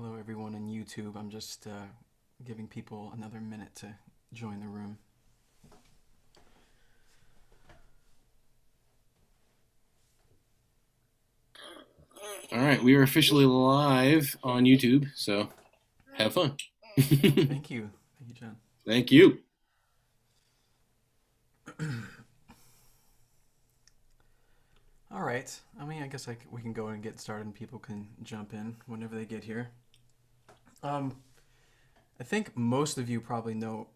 Hello, everyone on YouTube. I'm just giving people another minute to join the room. All right, we are officially live on YouTube, so have fun. Thank you. Thank you, John. Thank you. All right. I guess we can go and get started and people can jump in whenever they get here. Um, I think most of you probably know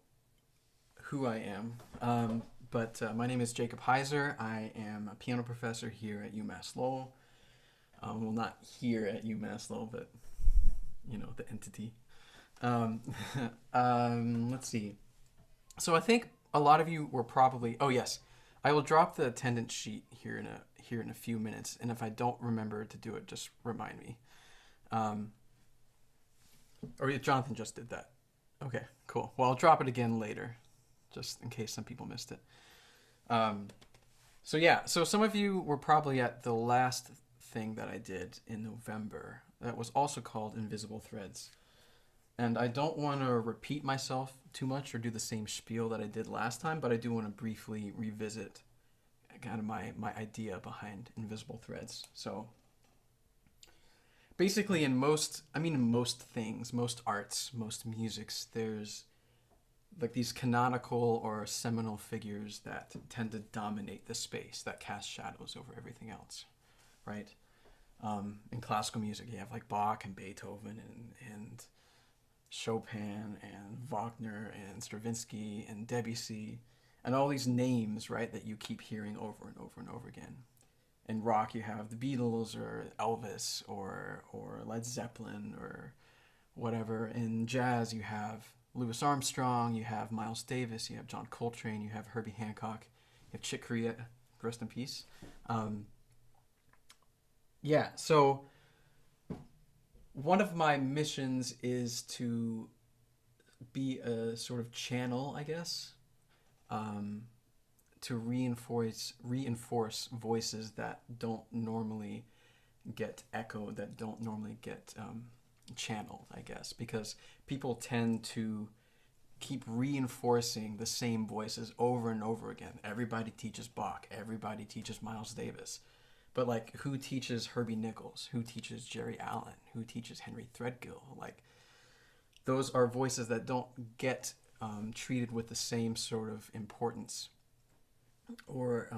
who I am. But my name is Jacob Heiser. I am a piano professor here at UMass Lowell. Well, not here at UMass Lowell, but, the entity. Um, let's see. So I think a lot of you were probably. Oh yes, I will drop the attendance sheet here in a few minutes, and if I don't remember to do it, just remind me. Um, or Jonathan just did that. Okay, cool. Well, I'll drop it again later, just in case some people missed it. Um, so yeah, so some of you were probably at the last thing that I did in November. That was also called Invisible Threads. And I don't want to repeat myself too much or do the same spiel that I did last time, but I do want to briefly revisit kind of my idea behind invisible threads. So basically in most things, most arts, most musics, there's like these canonical or seminal figures that tend to dominate the space, that cast shadows over everything else, right? In classical music, you have like Bach and Beethoven and Chopin and Wagner and Stravinsky and Debussy and all these names, right, that you keep hearing over and over and over again. In rock, you have the Beatles or Elvis or Led Zeppelin or whatever. In jazz, you have Louis Armstrong, you have Miles Davis, you have John Coltrane, you have Herbie Hancock, you have Chick Corea, rest in peace. Um, yeah, so one of my missions is to be a sort of channel, I guess, um, to reinforce voices that don't normally get echoed, that don't normally get channeled, I guess, because people tend to keep reinforcing the same voices over and over again. Everybody teaches Bach, everybody teaches Miles Davis. But like, who teaches Herbie Nichols? Who teaches Jerry Allen? Who teaches Henry Threadgill? Like, those are voices that don't get treated with the same sort of importance or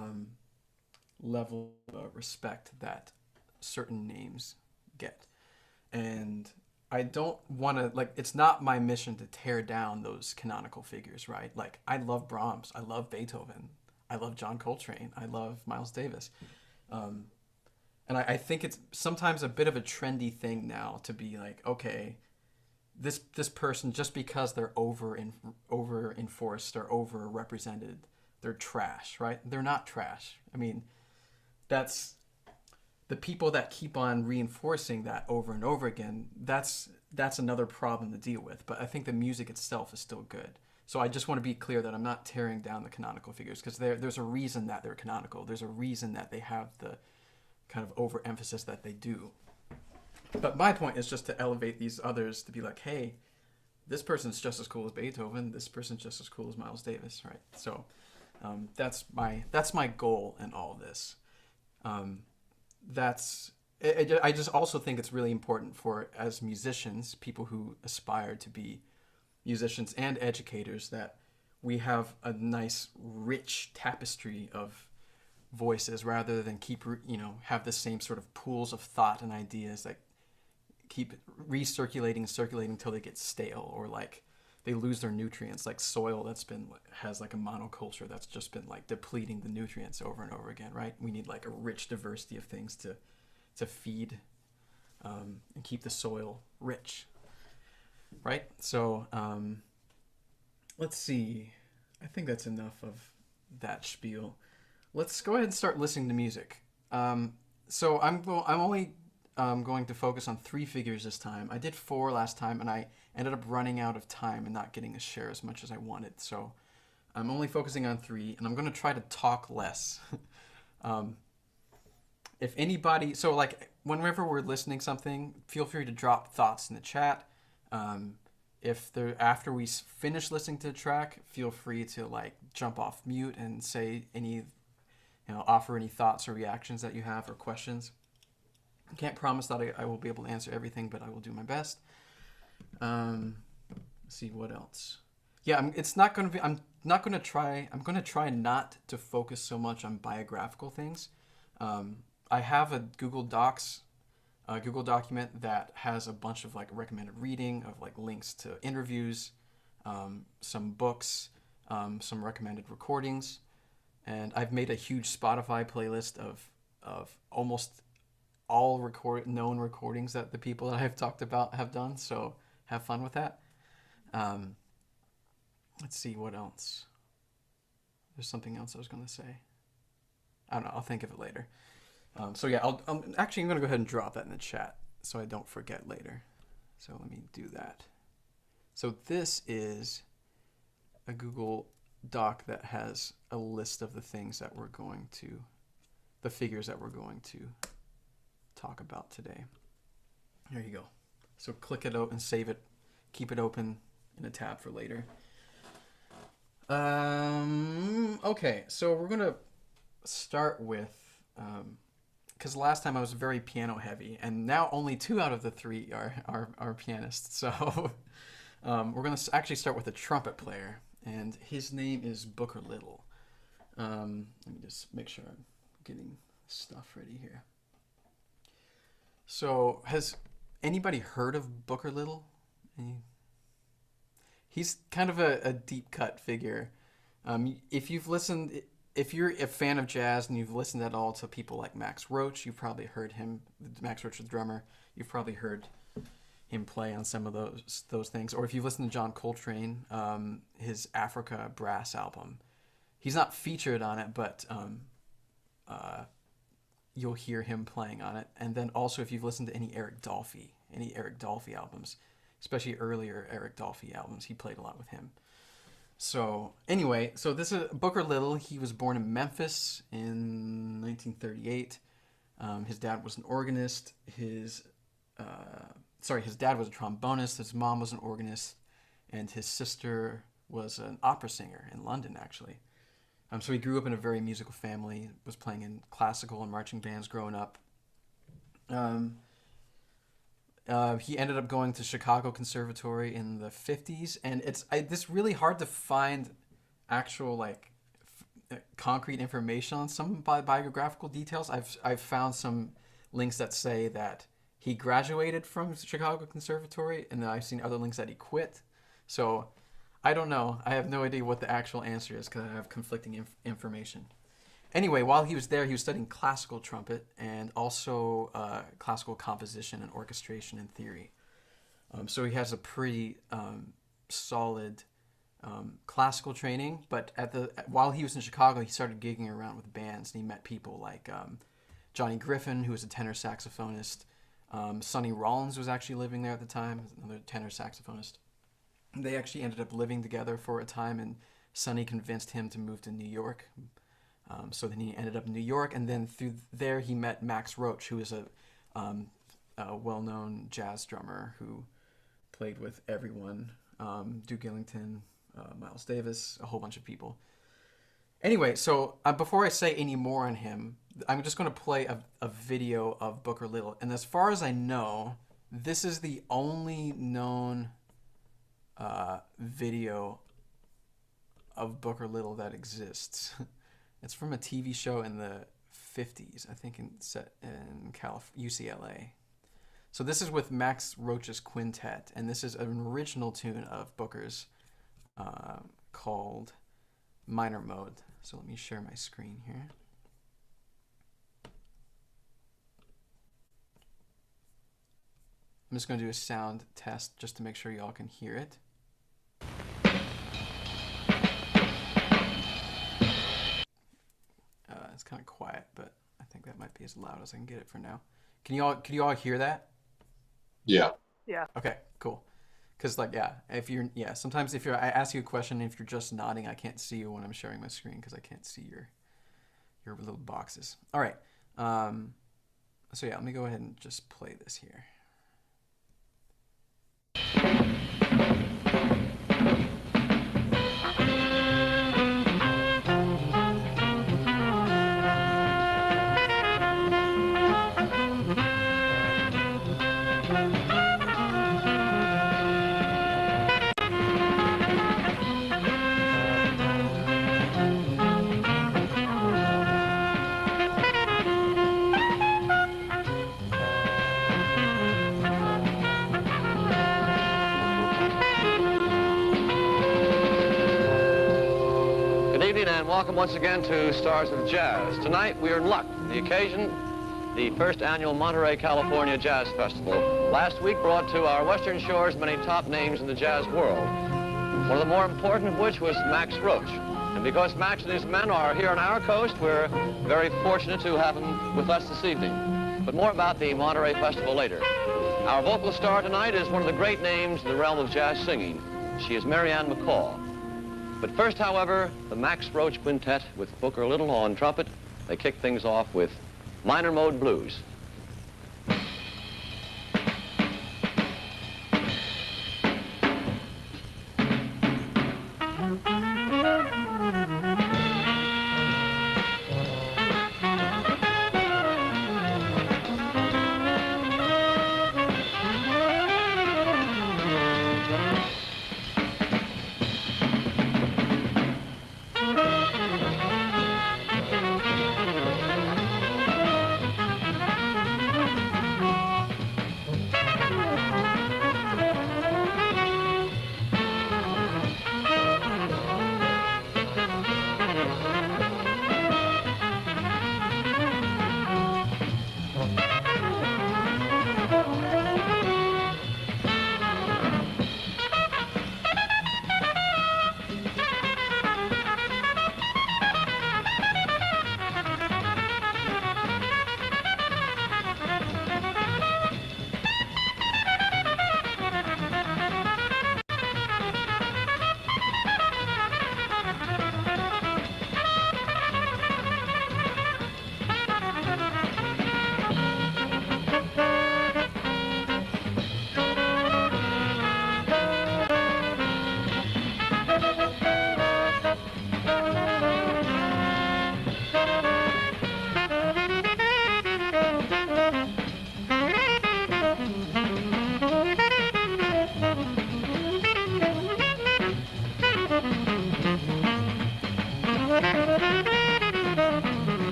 level of respect that certain names get. And I don't want to, like, it's not my mission to tear down those canonical figures, right? Like, I love Brahms, I love Beethoven, I love John Coltrane, I love Miles Davis. Um, and I think it's sometimes a bit of a trendy thing now to be like, okay, this person, just because they're over enforced or over represented, they're trash, right? They're not trash. I mean, that's the people that keep on reinforcing that over and over again. That's another problem to deal with. But I think the music itself is still good. So I just want to be clear that I'm not tearing down the canonical figures because there's a reason that they're canonical. There's a reason that they have the kind of overemphasis that they do. But my point is just to elevate these others to be like, hey, this person's just as cool as Beethoven. This person's just as cool as Miles Davis, right? So that's my goal in all of this. Um, that's I just also think it's really important for as musicians, people who aspire to be musicians and educators, that we have a nice rich tapestry of voices rather than keep have the same sort of pools of thought and ideas that keep recirculating and circulating until they get stale or like they lose their nutrients, like soil that's been has like a monoculture that's just been like depleting the nutrients over and over again, right? We need like a rich diversity of things to feed and keep the soil rich, right? So let's see. I think that's enough of that spiel. Let's go ahead and start listening to music. So I'm only going to focus on three figures this time. I did four last time, and I ended up running out of time and not getting to share as much as I wanted. So I'm only focusing on three, and I'm going to try to talk less. um, if anybody, so like whenever we're listening something, feel free to drop thoughts in the chat. Um, if there after we finish listening to the track, feel free to like jump off mute and say any, offer any thoughts or reactions that you have or questions. I can't promise that I will be able to answer everything, but I will do my best. Let's see what else. Yeah, it's not going to be. I'm not going to try. I'm going to try not to focus so much on biographical things. I have a Google document that has a bunch of like recommended reading of like links to interviews, some books, some recommended recordings, and I've made a huge Spotify playlist of almost all known recordings that the people that I've talked about have done. So have fun with that. Um, let's see what else. There's something else I was going to say. I don't know. I'll think of it later. So yeah, I'm going to go ahead and drop that in the chat so I don't forget later. So let me do that. So this is a Google Doc that has a list of the things that the figures that we're going to talk about today. There you go. So click it out and save it. Keep it open in a tab for later. Okay, so we're going to start with... because last time I was very piano heavy, and now only 2 out of the 3 are pianists. So we're going to actually start with a trumpet player, and his name is Booker Little. Let me just make sure I'm getting stuff ready here. So has anybody heard of Booker Little? He's kind of a deep cut figure. If you're a fan of jazz and you've listened at all to people like Max Roach, you've probably heard him. Max Roach, the drummer, you've probably heard him play on some of those things. Or if you've listened to John Coltrane, his Africa Brass album, he's not featured on it, but you'll hear him playing on it. And then also if you've listened to any Eric Dolphy albums, especially earlier Eric Dolphy albums, he played a lot with him. So anyway, so this is Booker Little. He was born in Memphis in 1938. His dad was an organist. His dad was a trombonist. His mom was an organist, and his sister was an opera singer in London, actually. So he grew up in a very musical family. Was playing in classical and marching bands growing up. He ended up going to Chicago Conservatory in the 50s, and it's really hard to find actual concrete information on some biographical details. I've found some links that say that he graduated from Chicago Conservatory, and then I've seen other links that he quit. So I don't know. I have no idea what the actual answer is because I have conflicting information. Anyway, while he was there, he was studying classical trumpet and also classical composition and orchestration and theory. So he has a pretty solid classical training. But while he was in Chicago, he started gigging around with bands, and he met people like Johnny Griffin, who was a tenor saxophonist. Sonny Rollins was actually living there at the time, another tenor saxophonist. They actually ended up living together for a time, and Sonny convinced him to move to New York. So then he ended up in New York, and then through there he met Max Roach, who is a well-known jazz drummer who played with everyone, Duke Ellington, Miles Davis, a whole bunch of people. Anyway, so before I say any more on him, I'm just going to play a video of Booker Little. And as far as I know, this is the only known video of Booker Little that exists. It's from a TV show in the 50s, I think, set in UCLA. So this is with Max Roach's quintet, and this is an original tune of Booker's called Minor Mode. So let me share my screen here. I'm just going to do a sound test just to make sure y'all can hear it. It's kind of quiet, but I think that might be as loud as I can get it for now. Can you all hear that? Yeah. Yeah. Okay, cool. Because sometimes if I ask you a question, if you're just nodding, I can't see you when I'm sharing my screen because I can't see your little boxes. All right. So yeah, let me go ahead and just play this here. Good evening and welcome once again to Stars of Jazz. Tonight we are in luck. The occasion, the first annual Monterey, California Jazz Festival. Last week brought to our western shores many top names in the jazz world. One of the more important of which was Max Roach. And because Max and his men are here on our coast, we're very fortunate to have him with us this evening. But more about the Monterey Festival later. Our vocal star tonight is one of the great names in the realm of jazz singing. She is Marianne McCaw. But first, however, the Max Roach Quintet with Booker Little on trumpet. They kick things off with Minor Mode Blues.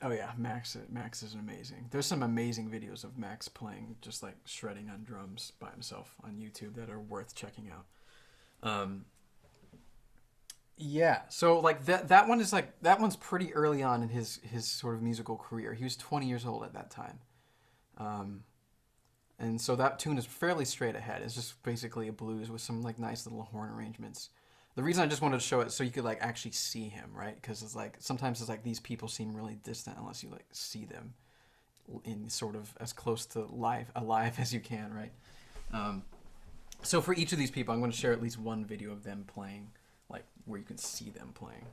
Oh yeah, Max is amazing. There's some amazing videos of Max playing, just like shredding on drums by himself on YouTube that are worth checking out. Yeah. So like that one is like that one's pretty early on in his sort of musical career. He was 20 years old at that time. Um, and so that tune is fairly straight ahead. It's just basically a blues with some like nice little horn arrangements. The reason I just wanted to show it so you could like actually see him, right? Because it's like sometimes it's like these people seem really distant unless you like see them in sort of as close to alive as you can, right? So for each of these people, I'm going to share at least one video of them playing, like where you can see them playing.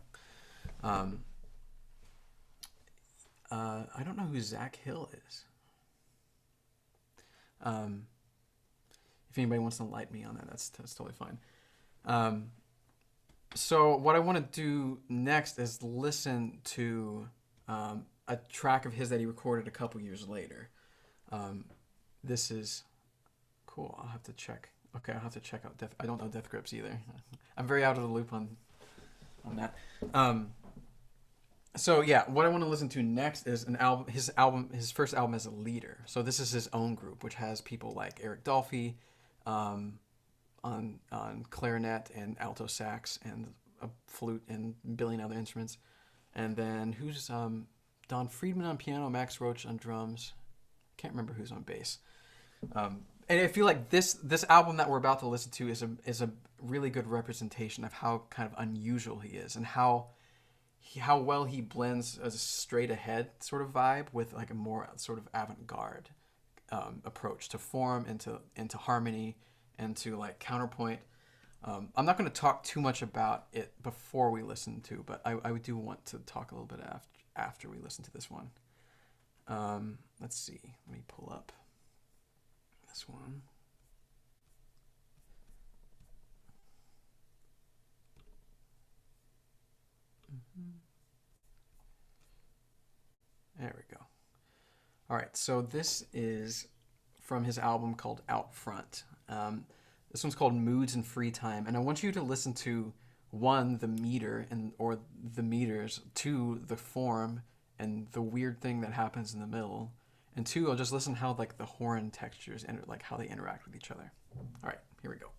I don't know who Zach Hill is. If anybody wants to light me on that, that's totally fine. So what I want to do next is listen to a track of his that he recorded a couple years later. This is cool. I'll have to check. Okay, I'll have to check out Death. I don't know Death Grips either. I'm very out of the loop on that. So yeah, what I want to listen to next is an album. His first album as a leader. So this is his own group, which has people like Eric Dolphy, on clarinet and alto sax and a flute and a billion other instruments. And then who's Don Friedman on piano, Max Roach on drums. Can't remember who's on bass. And I feel like this album that we're about to listen to is a really good representation of how kind of unusual he is and how well he blends a straight ahead sort of vibe with like a more sort of avant-garde approach to form and to harmony and to like counterpoint. I'm not going to talk too much about it before we listen to, but I do want to talk a little bit after we listen to this one. Let's see. Let me pull up this one. There we go. All right, so this is from his album called Out Front. This one's called Moods and Free Time, and I want you to listen to one, the meter or the meters, two, the form and the weird thing that happens in the middle, and two, I'll just listen how like the horn textures and like how they interact with each other. All right, here we go.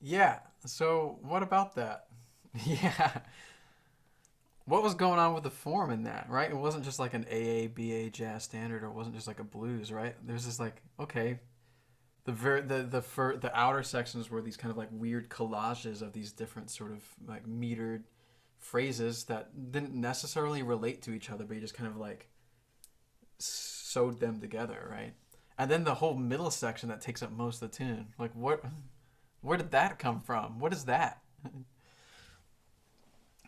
Yeah. So what about that? Yeah. What was going on with the form in that, right? It wasn't just like an AA jazz standard, or it wasn't just like a blues, right? There's this like, okay, the outer sections were these kind of like weird collages of these different sort of like metered phrases that didn't necessarily relate to each other, but you just kind of like sewed them together, right? And then the whole middle section that takes up most of the tune, like what, where did that come from? What is that?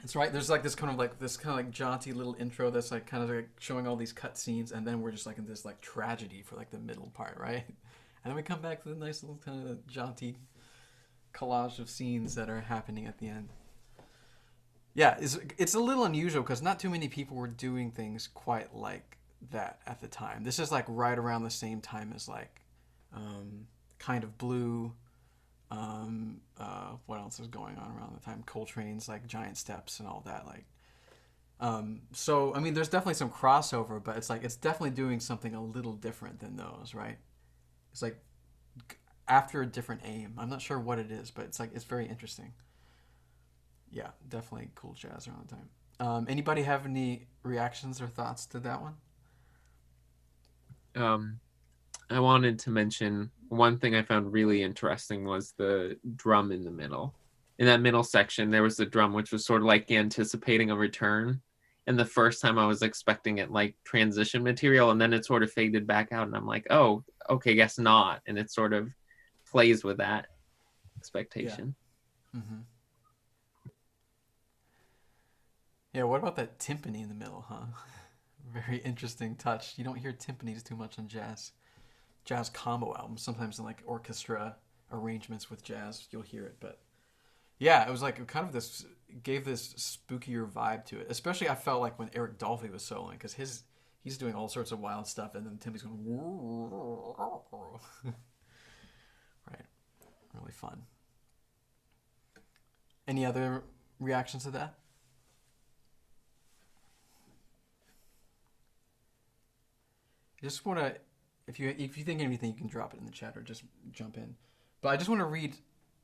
It's right. There's like this kind of like jaunty little intro that's like kind of like showing all these cut scenes, and then we're just like in this like tragedy for like the middle part, right? And then we come back to the nice little kind of jaunty collage of scenes that are happening at the end. Yeah, it's a little unusual because not too many people were doing things quite like that at the time. This is like right around the same time as like kind of blue. What else was going on around the time? Coltrane's like Giant Steps and all that. Like, so I mean, there's definitely some crossover, but it's like it's definitely doing something a little different than those, right? It's like after a different aim. I'm not sure what it is, but it's like it's very interesting. Yeah, definitely cool jazz around the time. Anybody have any reactions or thoughts to that one? Um, I wanted to mention one thing I found really interesting was the drum in the middle. In that middle section, there was the drum, which was sort of like anticipating a return. And the first time I was expecting it like transition material, and then it sort of faded back out, and I'm like, oh, okay, guess not. And it sort of plays with that expectation. Yeah. Mm-hmm. Yeah. What about that timpani in the middle, huh? Very interesting touch. You don't hear timpanis too much on jazz combo albums. Sometimes in like orchestra arrangements with jazz, you'll hear it. But yeah, it was like kind of this gave this spookier vibe to it. Especially I felt like when Eric Dolphy was soloing because he's doing all sorts of wild stuff, and then Timmy's going right, really fun. Any other reactions to that? I just want to, if you think anything, you can drop it in the chat or just jump in. But I just want to read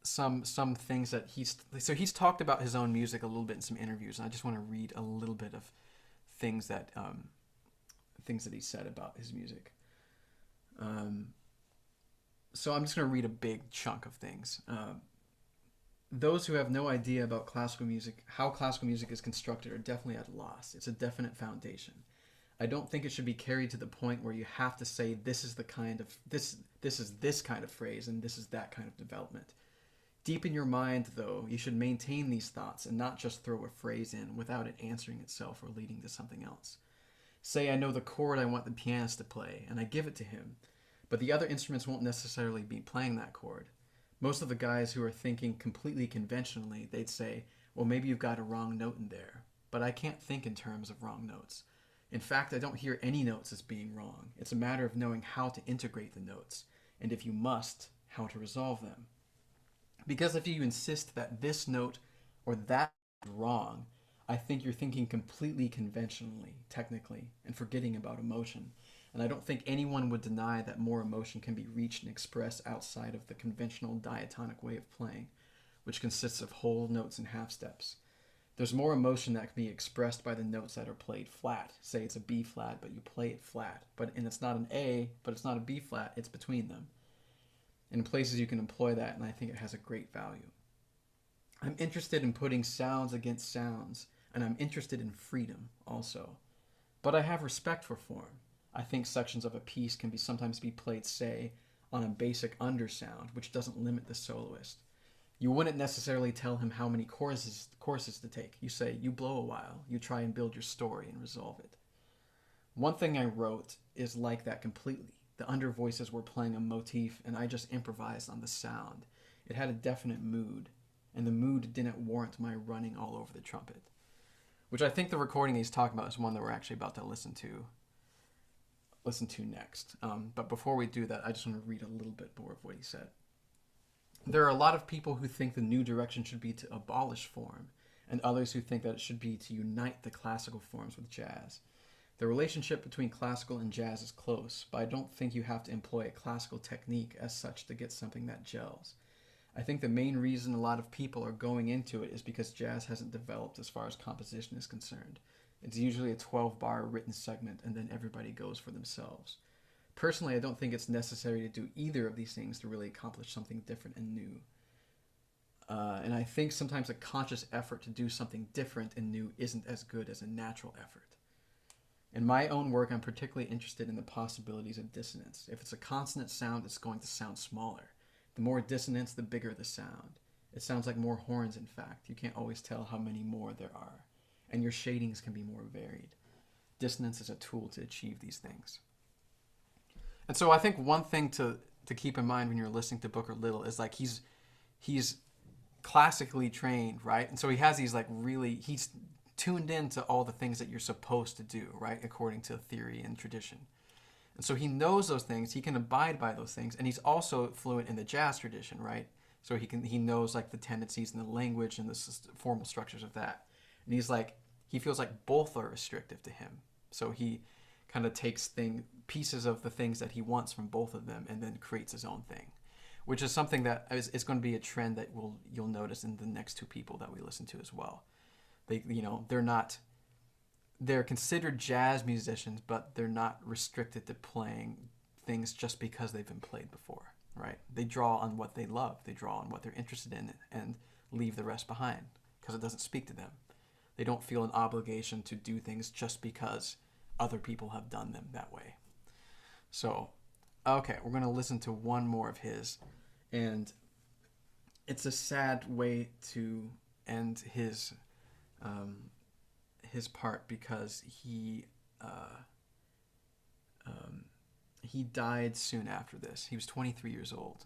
some things that he's talked about his own music a little bit in some interviews, and I just want to read a little bit of things that he said about his music. So I'm just going to read a big chunk of things. Those who have no idea about classical music, how classical music is constructed, are definitely at a loss. It's a definite foundation. I don't think it should be carried to the point where you have to say this is the kind of this is this kind of phrase and this is that kind of development. Deep in your mind, though, you should maintain these thoughts and not just throw a phrase in without it answering itself or leading to something else. Say I know the chord I want the pianist to play, and I give it to him, but the other instruments won't necessarily be playing that chord. Most of the guys who are thinking completely conventionally, they'd say, well, maybe you've got a wrong note in there, but I can't think in terms of wrong notes. In fact, I don't hear any notes as being wrong. It's a matter of knowing how to integrate the notes, and if you must, how to resolve them. Because if you insist that this note or that is wrong, I think you're thinking completely conventionally, technically, and forgetting about emotion. And I don't think anyone would deny that more emotion can be reached and expressed outside of the conventional diatonic way of playing, which consists of whole notes and half steps. There's more emotion that can be expressed by the notes that are played flat. Say it's a B flat, but you play it flat. And it's not an A, but it's not a B flat, it's between them. And in places you can employ that, and I think it has a great value. I'm interested in putting sounds against sounds, and I'm interested in freedom also. But I have respect for form. I think sections of a piece can sometimes be played, say, on a basic undersound, which doesn't limit the soloist. You wouldn't necessarily tell him how many courses to take. You say, you blow a while, you try and build your story and resolve it. One thing I wrote is like that completely. The under voices were playing a motif, and I just improvised on the sound. It had a definite mood, and the mood didn't warrant my running all over the trumpet. Which I think the recording he's talking about is one that we're actually about to listen to next. But before we do that, I just want to read a little bit more of what he said. There are a lot of people who think the new direction should be to abolish form, and others who think that it should be to unite the classical forms with jazz. The relationship between classical and jazz is close, but I don't think you have to employ a classical technique as such to get something that gels. I think the main reason a lot of people are going into it is because jazz hasn't developed as far as composition is concerned. It's usually a 12-bar written segment, and then everybody goes for themselves. Personally, I don't think it's necessary to do either of these things to really accomplish something different and new. And I think sometimes a conscious effort to do something different and new isn't as good as a natural effort. In my own work, I'm particularly interested in the possibilities of dissonance. If it's a consonant sound, it's going to sound smaller. The more dissonance, the bigger the sound. It sounds like more horns, in fact. You can't always tell how many more there are. And your shadings can be more varied. Dissonance is a tool to achieve these things. And so I think one thing to keep in mind when you're listening to Booker Little is like he's classically trained, right? And so he has these like really, he's tuned into all the things that you're supposed to do, right? According to theory and tradition. And so he knows those things, he can abide by those things, and he's also fluent in the jazz tradition, right? So he knows like the tendencies and the language and the formal structures of that. And he feels like both are restrictive to him. So he kind of takes pieces of the things that he wants from both of them and then creates his own thing, which is something that is going to be a trend that you'll notice in the next two people that we listen to as well. They're considered jazz musicians, but they're not restricted to playing things just because they've been played before, right? They draw on what they love. They draw on what they're interested in and leave the rest behind because it doesn't speak to them. They don't feel an obligation to do things just because other people have done them that way. So, okay, we're going to listen to one more of his, and it's a sad way to end his part because he died soon after this. He was 23 years old.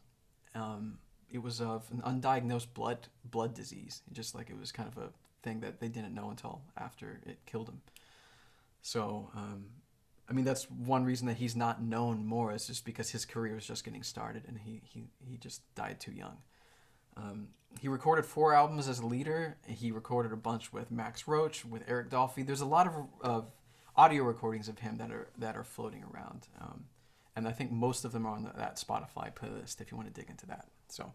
It was of an undiagnosed blood disease. Just like it was kind of a thing that they didn't know until after it killed him. So, I mean, that's one reason that he's not known more is just because his career was just getting started and he just died too young. He recorded 4 albums as a leader. He recorded a bunch with Max Roach, with Eric Dolphy. There's a lot of audio recordings of him that are floating around. And I think most of them are on that Spotify playlist if you want to dig into that. So,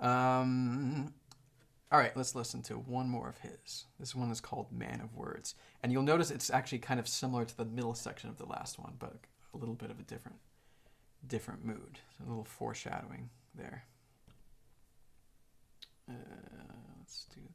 all right, let's listen to one more of his. This one is called Man of Words. And you'll notice it's actually kind of similar to the middle section of the last one, but a little bit of a different mood. So a little foreshadowing there. Let's do this.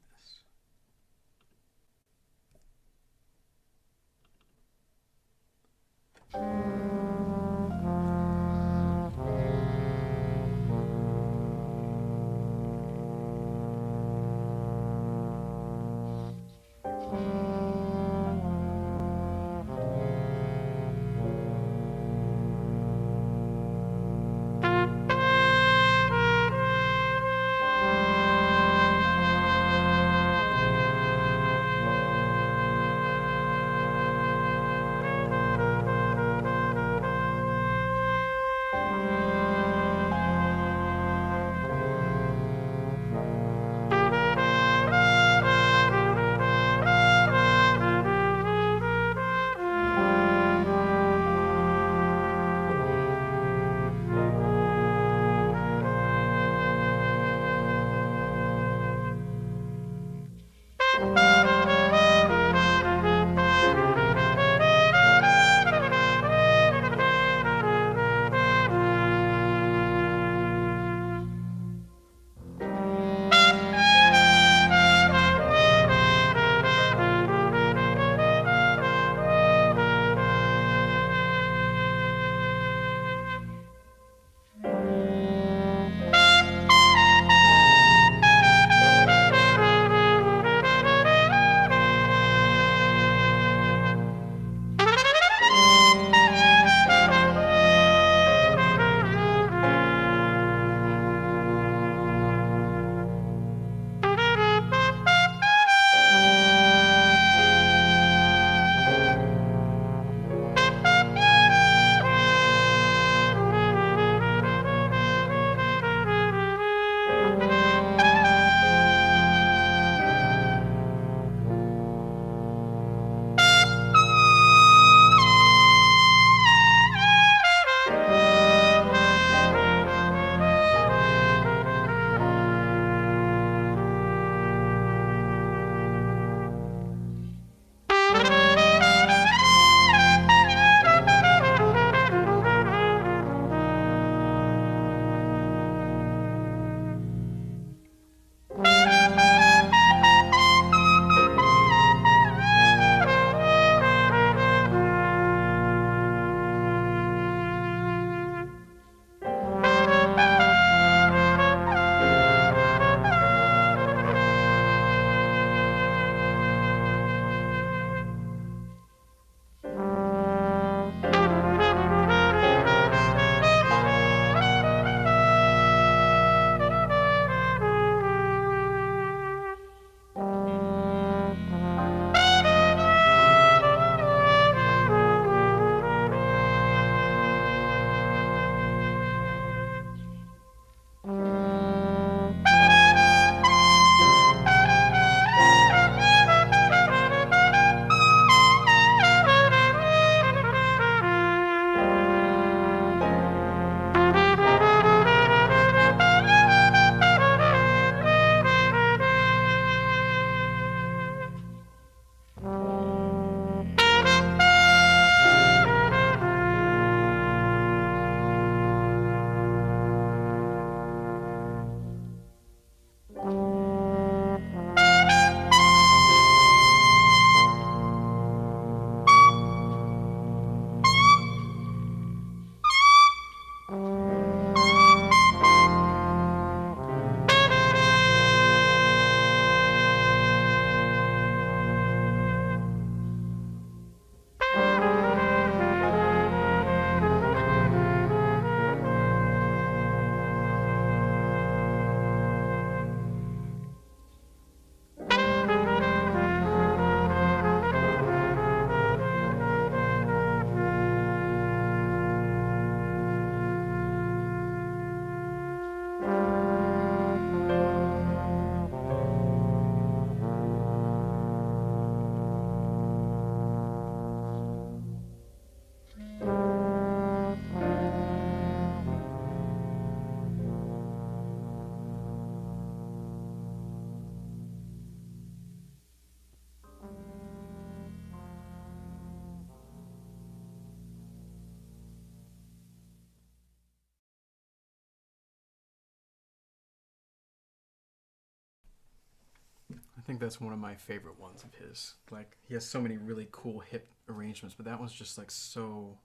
think that's one of my favorite ones of his. Like, he has so many really cool hip arrangements, but that one's just like so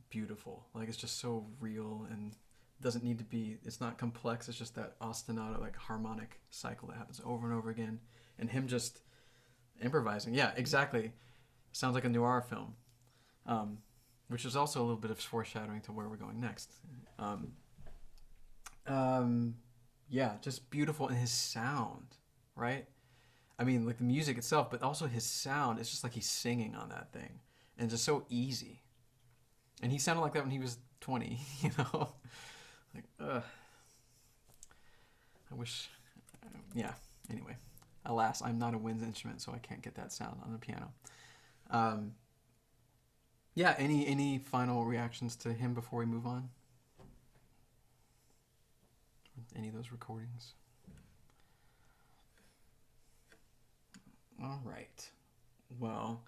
beautiful. Like, it's just so real and doesn't need to be. It's not complex. It's just that ostinato, like harmonic cycle that happens over and over again, and him just improvising. Yeah, exactly. Sounds like a noir film, which is also a little bit of foreshadowing to where we're going next. Yeah, just beautiful, and his sound, right? I mean, like the music itself, but also his sound. It's just like he's singing on that thing, and just so easy. And he sounded like that when he was 20, you know? Like, I wish, yeah, anyway. Alas, I'm not a wind instrument, so I can't get that sound on the piano. Yeah, any final reactions to him before we move on? Any of those recordings? All right. Well,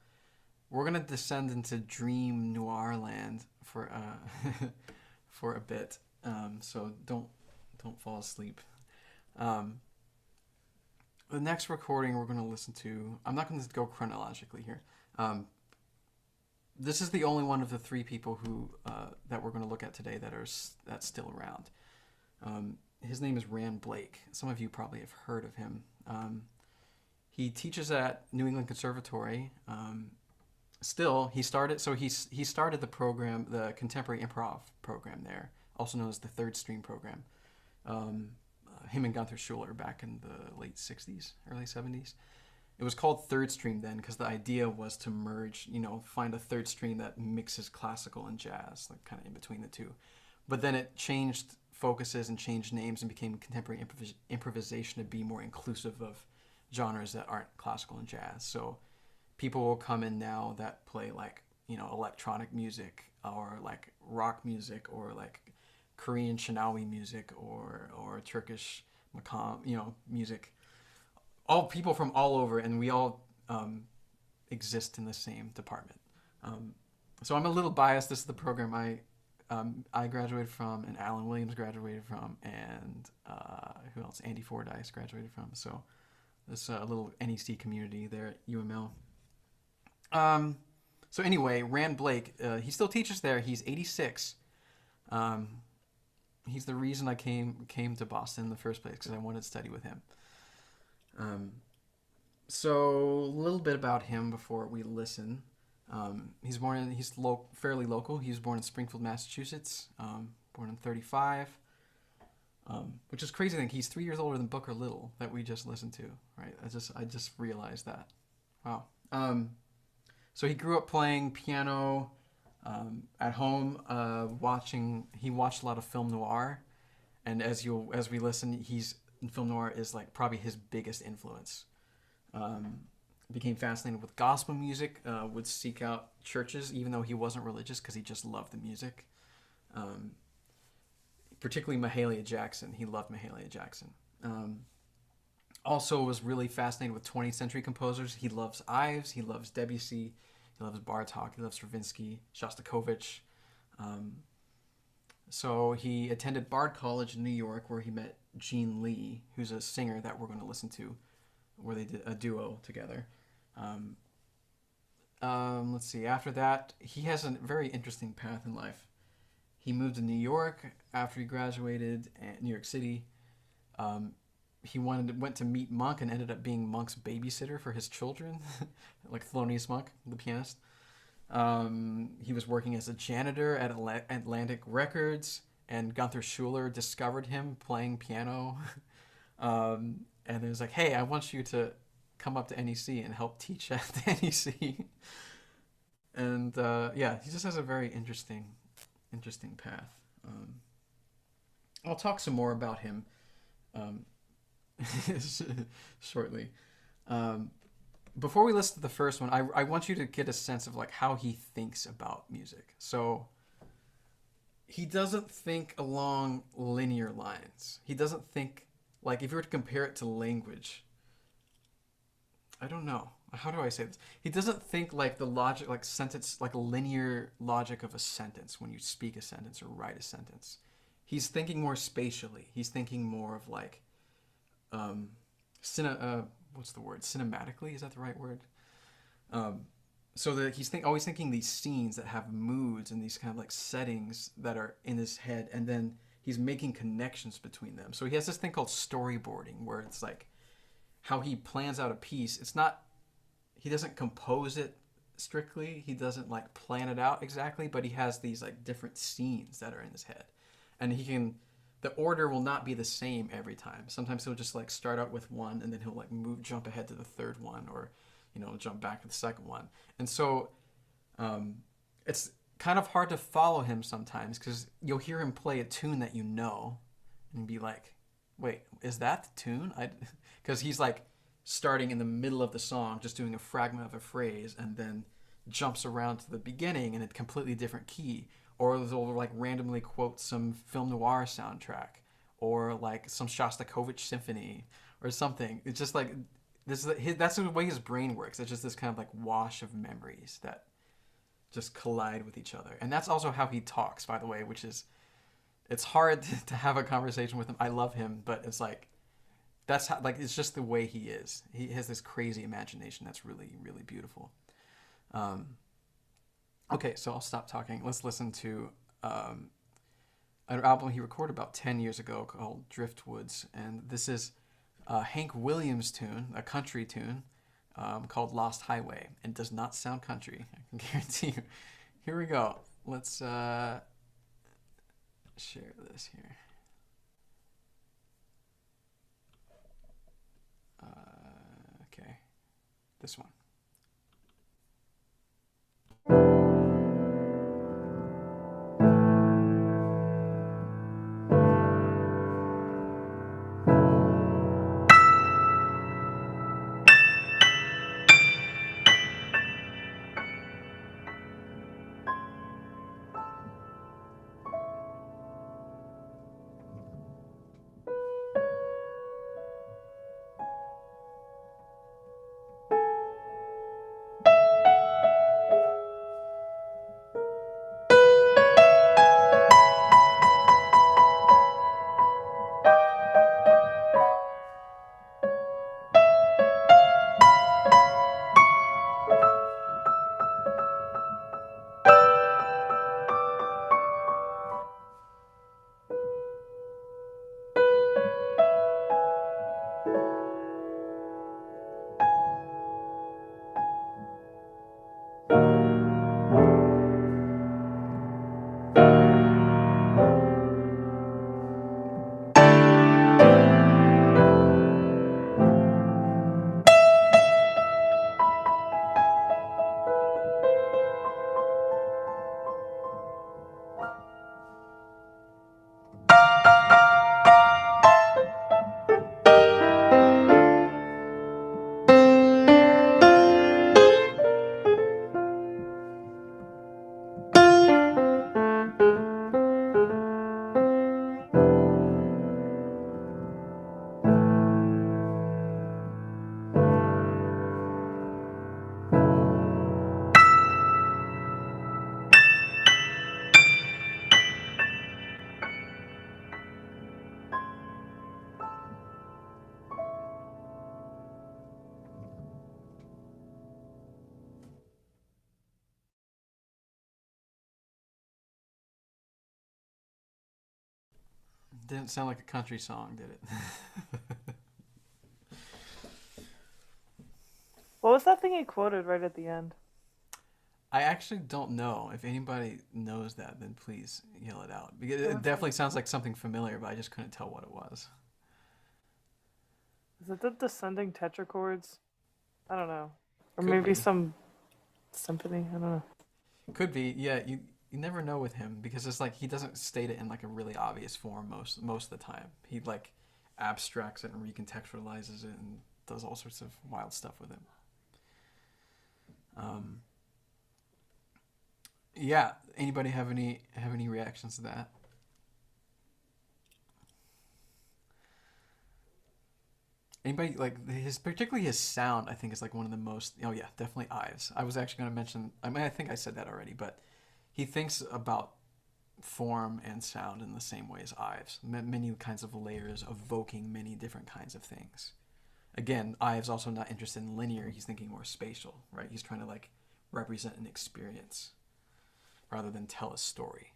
we're gonna descend into dream noir land for for a bit. So don't fall asleep. The next recording we're gonna listen to. I'm not gonna go chronologically here. This is the only one of the three people who that we're gonna look at today that's still around. His name is Rand Blake. Some of you probably have heard of him. He teaches at New England Conservatory. Still, he started the program, the Contemporary Improv program there, also known as the Third Stream program. Him and Gunther Schuller back in the late 60s, early 70s. It was called Third Stream then because the idea was to merge, find a third stream that mixes classical and jazz, like kind of in between the two. But then it changed focuses and changed names and became contemporary improvisation to be more inclusive of genres that aren't classical and jazz. So people will come in now that play like, electronic music or like rock music or like Korean Shinawi music or Turkish makam, music. All people from all over, and we all exist in the same department. So I'm a little biased. This is the program I graduated from, and Alan Williams graduated from, and who else? Andy Fordyce graduated from. So this little NEC community there at UML. So anyway, Rand Blake, he still teaches there. He's 86. He's the reason I came to Boston in the first place because I wanted to study with him. So a little bit about him before we listen. He's fairly local. He was born in Springfield, Massachusetts. Born in 1935. Which is crazy to think he's 3 years older than Booker Little that we just listened to, right? I just realized that. Wow. So he grew up playing piano at home, he watched a lot of film noir, and as we listen, film noir is like probably his biggest influence. Became fascinated with gospel music, would seek out churches even though he wasn't religious because he just loved the music. Particularly Mahalia Jackson. He loved Mahalia Jackson. Also was really fascinated with 20th century composers. He loves Ives, he loves Debussy, he loves Bartok, he loves Stravinsky, Shostakovich. So he attended Bard College in New York where he met Gene Lee, who's a singer that we're going to listen to, where they did a duo together. Let's see, after that, he has a very interesting path in life. He moved to New York after he graduated at New York City. He went to meet Monk and ended up being Monk's babysitter for his children, like Thelonious Monk, the pianist. He was working as a janitor at Atlantic Records, and Gunther Schuller discovered him playing piano. And it was like, hey, I want you to come up to NEC and help teach at the NEC. And he just has a very interesting path. I'll talk some more about him shortly. Before we listen to the first one, I want you to get a sense of like how he thinks about music. So he doesn't think along linear lines. He doesn't think like if you were to compare it to language. I don't know. How do I say this? He doesn't think like the logic, like sentence, like a linear logic of a sentence when you speak a sentence or write a sentence. He's thinking more spatially. He's thinking more of like, what's the word? Cinematically, is that the right word? So that he's always thinking these scenes that have moods and these kind of like settings that are in his head, and then he's making connections between them. So he has this thing called storyboarding, where it's like how he plans out a piece. It's not, he doesn't compose it strictly. He doesn't like plan it out exactly, but he has these like different scenes that are in his head, and the order will not be the same every time. Sometimes he'll just like start out with one, and then he'll like jump ahead to the third one, or jump back to the second one. And so it's kind of hard to follow him sometimes, because you'll hear him play a tune that and be like, wait, is that the tune? Because he's like starting in the middle of the song, just doing a fragment of a phrase, and then jumps around to the beginning in a completely different key. Or they'll like randomly quote some film noir soundtrack, or like some Shostakovich symphony or something. It's just like that's the way his brain works. It's just this kind of like wash of memories that just collide with each other. And that's also how he talks, by the way, which is, it's hard to have a conversation with him. I love him, but it's like, that's how, like, it's just the way he is. He has this crazy imagination that's really, really beautiful. Okay, so I'll stop talking. Let's listen to an album he recorded about 10 years ago called Driftwoods. And this is a Hank Williams tune, a country tune, called Lost Highway. And does not sound country, I can guarantee you. Here we go. Let's share this here. Okay, this one. Didn't sound like a country song, did it? What was that thing he quoted right at the end? I actually don't know. If anybody knows that, then please yell it out. Because it definitely sounds like something familiar, but I just couldn't tell what it was. Is it the descending tetrachords? I don't know. Or Could maybe be. some symphony. I don't know. Could be, yeah. You never know with him, because it's like he doesn't state it in like a really obvious form most of the time. He like abstracts it and recontextualizes it and does all sorts of wild stuff with it. Yeah. Anybody have any reactions to that? Anybody like particularly his sound? I think is like one of the most. Oh yeah, definitely Ives. I was actually going to mention. I mean, I think I said that already, but he thinks about form and sound in the same way as Ives. Many kinds of layers, evoking many different kinds of things. Again, Ives also not interested in linear. He's thinking more spatial, right? He's trying to like represent an experience rather than tell a story.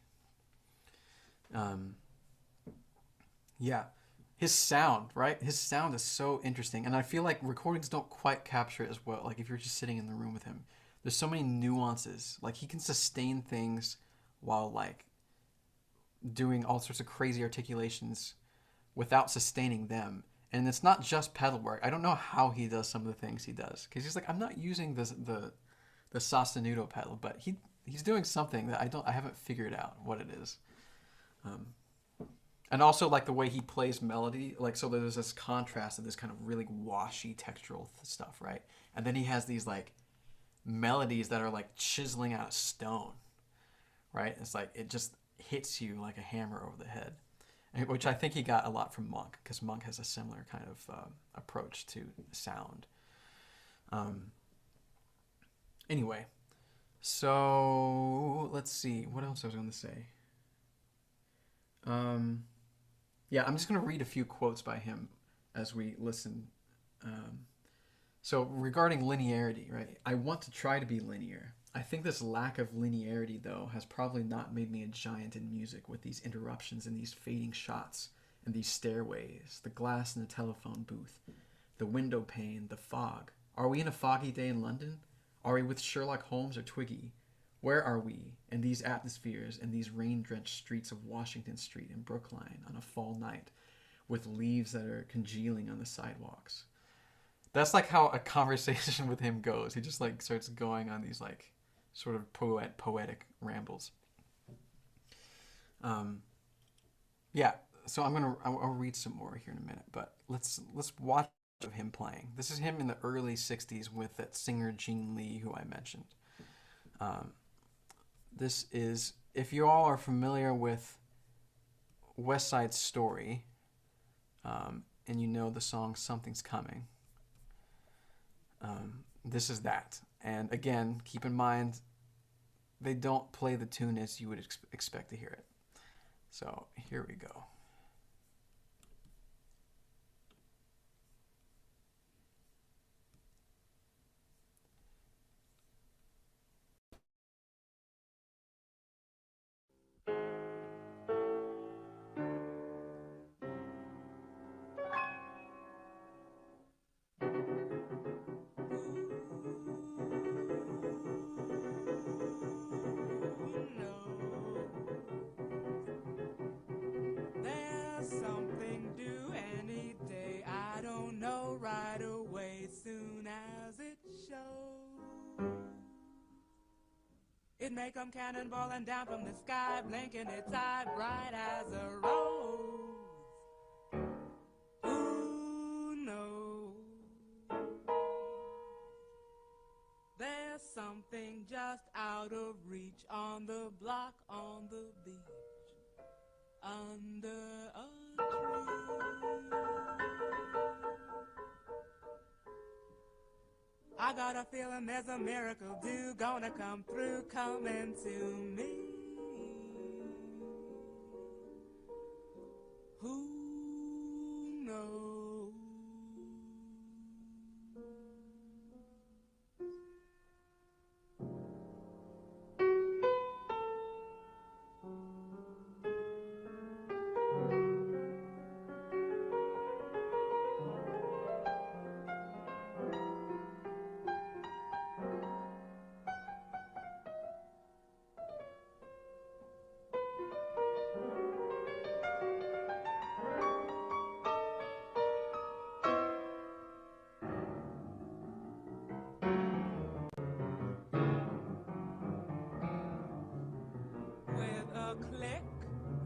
Yeah, his sound, right? His sound is so interesting, and I feel like recordings don't quite capture it as well. Like if you're just sitting in the room with him, there's so many nuances. Like he can sustain things while like doing all sorts of crazy articulations without sustaining them. And it's not just pedal work. I don't know how he does some of the things he does, because he's like, I'm not using the sostenuto pedal, but he's doing something that I haven't figured out what it is. And also like the way he plays melody, like so there's this contrast of this kind of really washy textural stuff, right? And then he has these like melodies that are like chiseling out of stone, right? It's like it just hits you like a hammer over the head, which I think he got a lot from Monk, because Monk has a similar kind of approach to sound. Anyway, so let's see what else I was going to say. Yeah, I'm just going to read a few quotes by him as we listen. So regarding linearity, right? I want to try to be linear. I think this lack of linearity, though, has probably not made me a giant in music, with these interruptions and these fading shots and these stairways, the glass in the telephone booth, the window pane, the fog. Are we in a foggy day in London? Are we with Sherlock Holmes or Twiggy? Where are we in these atmospheres and these rain-drenched streets of Washington Street and Brookline on a fall night with leaves that are congealing on the sidewalks? That's like how a conversation with him goes. He just like starts going on these like sort of poetic rambles. Yeah, so I'll read some more here in a minute, but let's watch of him playing. This is him in the early 60s with that singer Gene Lee who I mentioned. This is, if you all are familiar with West Side Story, and you know the song Something's Coming, this is that. And again, keep in mind, they don't play the tune as you would expect to hear it. So here we go. It may come cannonballing down from the sky, blinking its eye bright as a rose. Who knows? There's something just out of reach on the block, on the beach, under a tree. I got a feeling there's a miracle due, gonna come through, coming to me. Who knows?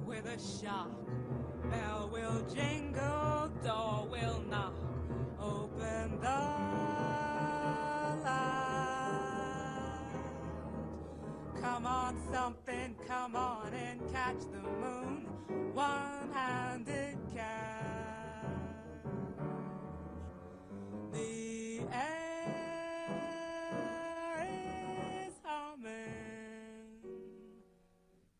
With a shock, bell will jingle, door will knock, open the light. Come on, something, come on and catch the moon, one-handed catch. The air is humming,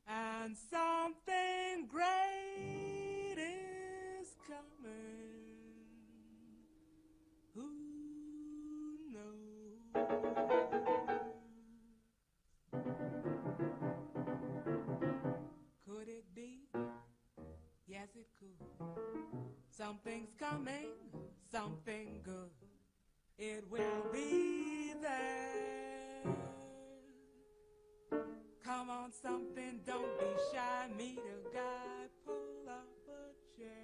and something great is coming. Something's coming, something good. It will be there. Come on, something, don't be shy. Meet a guy, pull up a chair.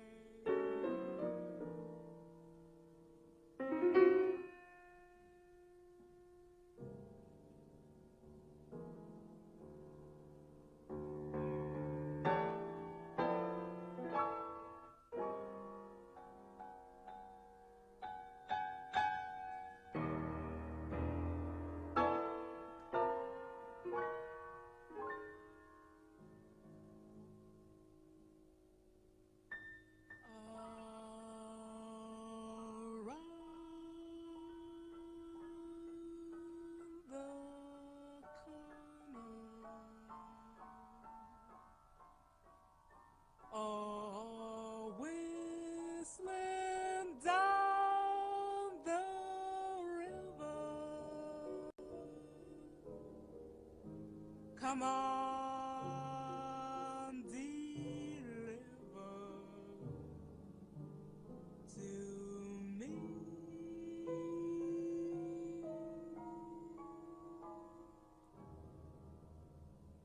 Oh, whistling down the river. Come on, deliver to me.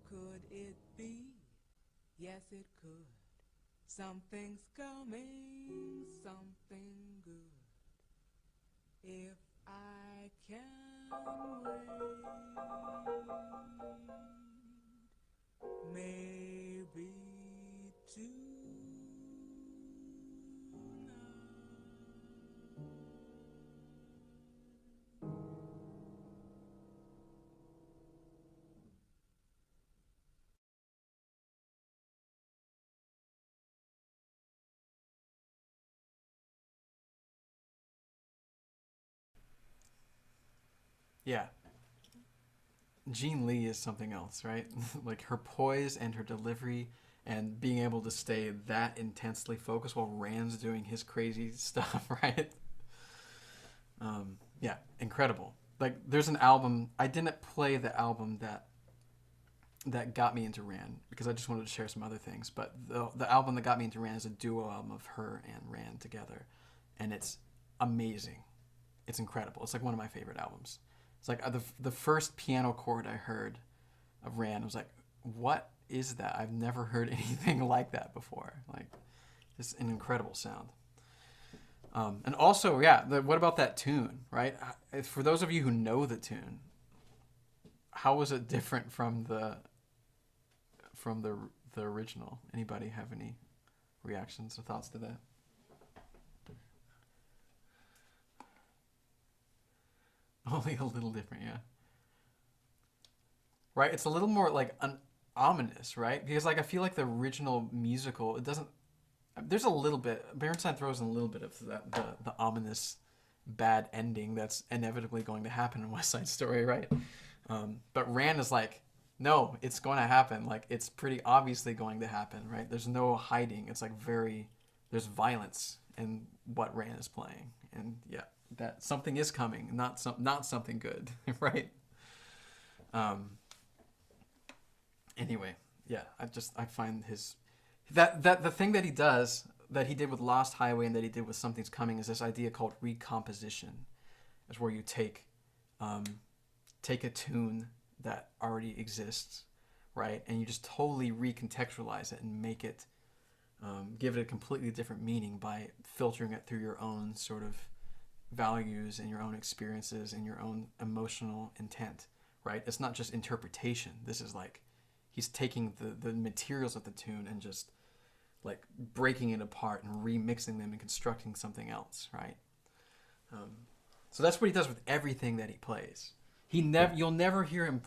Could it be? Yes, it could. Something's coming, something good. If I can wait, maybe tonight. Yeah. Jean Lee is something else, right? Like her poise and her delivery and being able to stay that intensely focused while Rand's doing his crazy stuff, right? Yeah, incredible. Like there's an album, I didn't play the album that got me into Rand because I just wanted to share some other things, but the album that got me into Rand is a duo album of her and Rand together, and it's amazing. It's incredible. It's like one of my favorite albums. It's like the first piano chord I heard of Rand was like, what is that? I've never heard anything like that before. Like, it's an incredible sound. And also, yeah, what about that tune, right? For those of you who know the tune, how was it different from the original? Anybody have any reactions or thoughts to that? Only a little different, yeah. Right? It's a little more like ominous, right? Because like I feel like the original musical, it doesn't. There's a little bit. Bernstein throws in a little bit of that the ominous bad ending that's inevitably going to happen in West Side Story, right? But Rand is like, no, it's going to happen. Like it's pretty obviously going to happen, right? There's no hiding. It's like there's violence in what Rand is playing, and yeah, that something is coming, not something good, right? Anyway, yeah, I find the thing that he does, that he did with Lost Highway and that he did with Something's Coming, is this idea called recomposition. It's where you take a tune that already exists, right, and you just totally recontextualize it and make it, give it a completely different meaning by filtering it through your own sort of values and your own experiences and your own emotional intent, right? It's not just interpretation. This is like he's taking the materials of the tune and just like breaking it apart and remixing them and constructing something else, right? So that's what he does with everything that he plays. You'll never hear him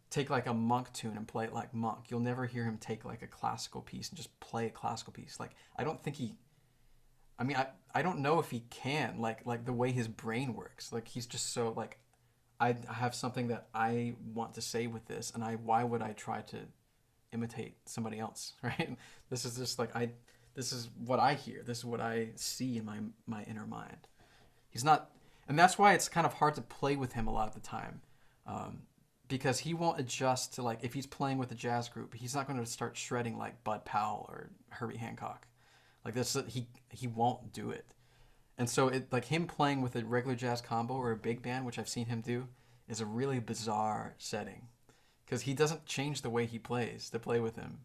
take like a Monk tune and play it like Monk. You'll never hear him take like a classical piece and just play a classical piece. Like I don't think I don't know if he can, like the way his brain works. Like he's just so like, I have something that I want to say with this, and why would I try to imitate somebody else, right? This is just like this is what I hear. This is what I see in my inner mind. He's not, and that's why it's kind of hard to play with him a lot of the time, because he won't adjust to, like, if he's playing with a jazz group, he's not going to start shredding like Bud Powell or Herbie Hancock. Like this, he won't do it. And so it like him playing with a regular jazz combo or a big band, which I've seen him do, is a really bizarre setting because he doesn't change the way he plays to play with him.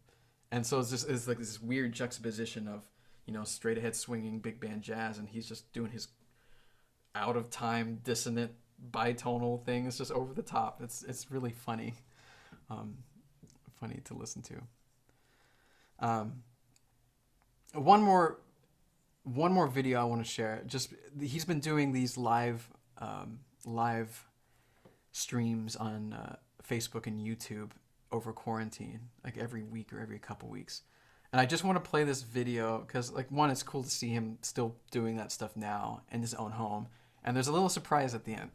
And so it's like this weird juxtaposition of, straight ahead swinging big band jazz, and he's just doing his out of time dissonant bitonal thing. It's just over the top. It's really funny, funny to listen to. One more video I want to share. Just he's been doing these live streams on Facebook and YouTube over quarantine, like every week or every couple weeks. And I just want to play this video because, like, one, it's cool to see him still doing that stuff now in his own home, and there's a little surprise at the end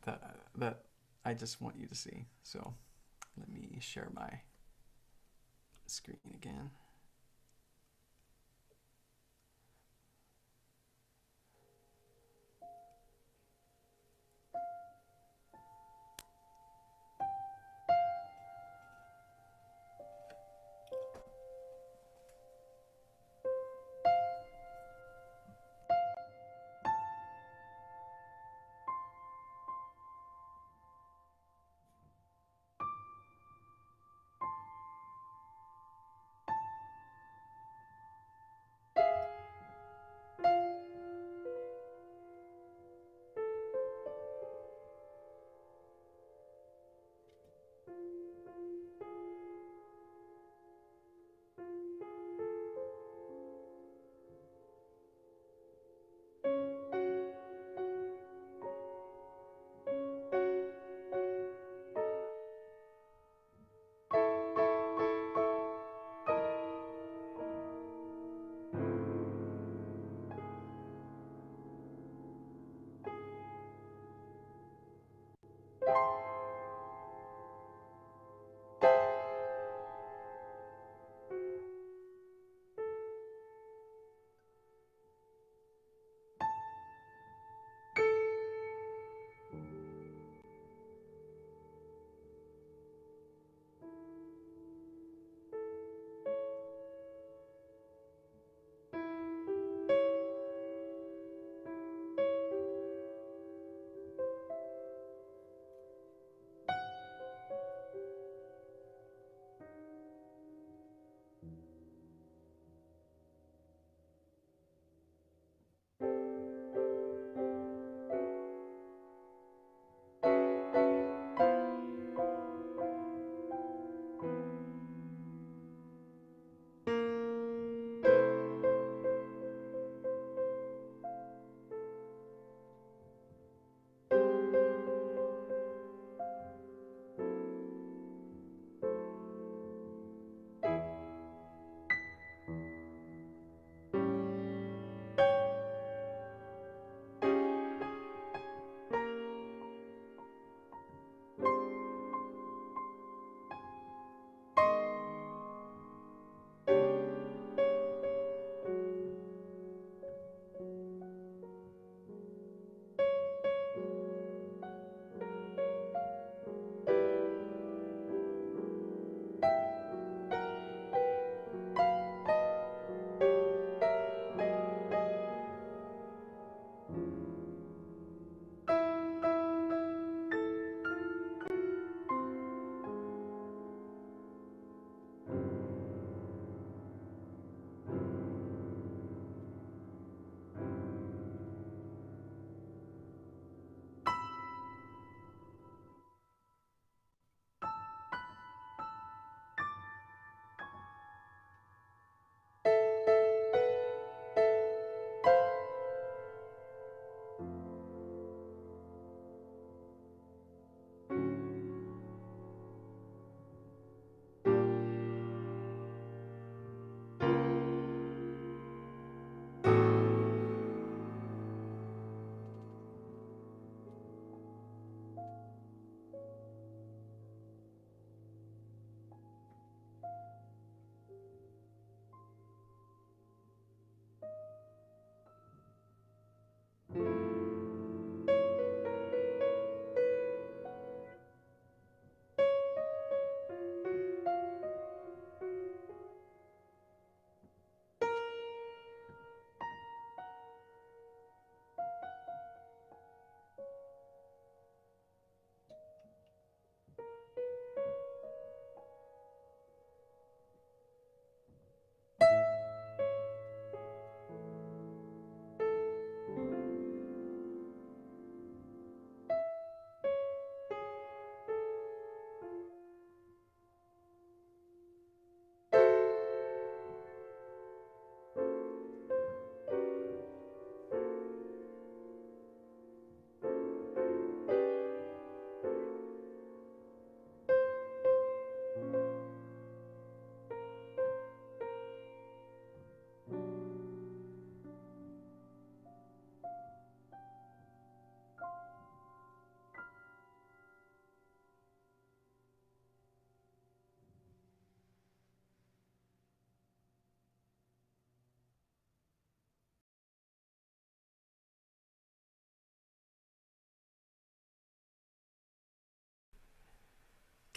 that I just want you to see. So let me share my screen again.